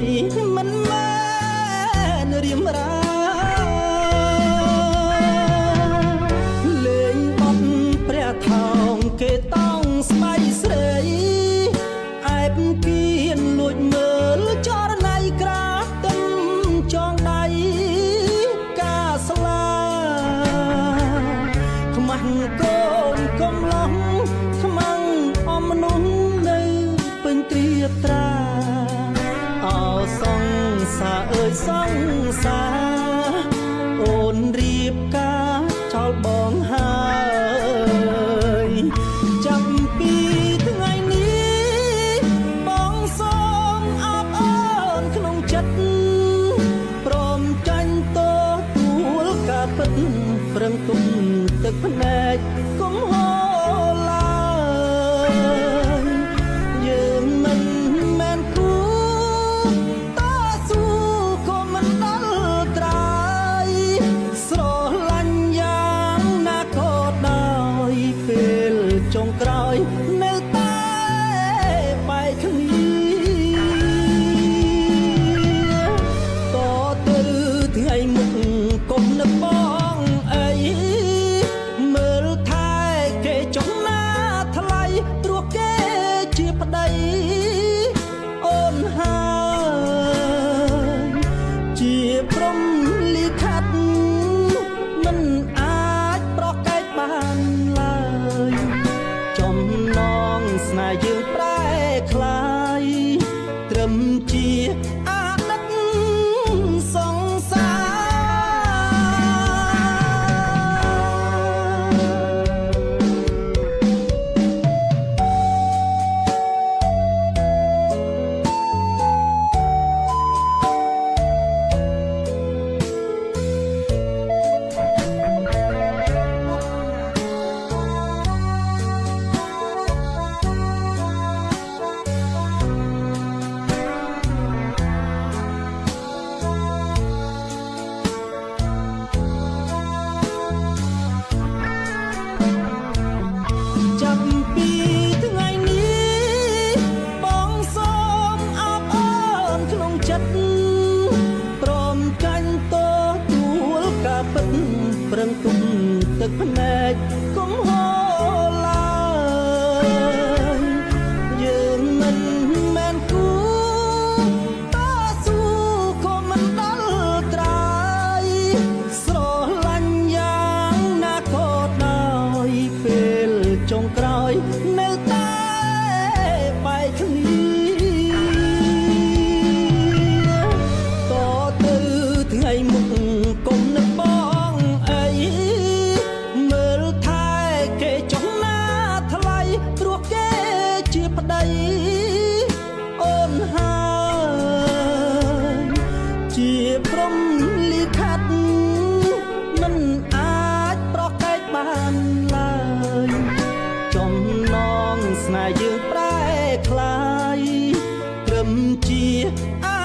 យមិនមែនរៀមរាលេងបត់ព្រះថោងគេតោងស្បៃស្រីអែបគៀនលួចមើលចរណៃក្រាទឹមចងដៃកាស្លាខ្មាស់កូនកំឡោះខ្មាំងអមមនុស្សនៅពេញត្រៀបត្រាអោសង្សារអើយសង្សារអូនរៀបការចោលបងហើយចាំពីថ្ងៃនេះបងសូមអបអរក្នុងចិត្តព្រមចាញ់តទួលការពិតប្រឹងទុំទឹកភ្នែកកុំហូរឡើយយើងមិនមែនគូតស៊ូក៏មិនដល់ត្រាយស្រឡាញ់យ៉ាងណាក៏ដោយពេលចុងក្រោយនៅតែបែកគ្នាតទៅថ្ងៃមុខកុំនឹកបងអីមើលថែគេចុះណាថ្លៃព្រោះគេជាប្តីអូនហើយជាព្រំលិខិតមិនអាចប្រកែកបានឡើយចំណងស្នេហ៍យើងប្រែคล้ายត្រឹមជាអាណិតសង្សារប្រឹងទុំទឹកភ្នែកកុំហូរឡើយយើងមិនមែនគូតស៊ូក៏មិនដល់ត្រាយស្រឡាញ់យ៉ាងណាក៏ដោយពេលចុងក្រោយនៅតែបែកគ្នាតទៅថ្ងៃមុខកុំនឹកបងមើលថែគេចុះណាថ្លៃព្រោះគេជាប្តីអូនហើយជាព្រំលិខិតមិនអាចប្រកែកបានឡើយចំណងស្នេហ៍យើងប្រែคล้ายត្រឹមជាអា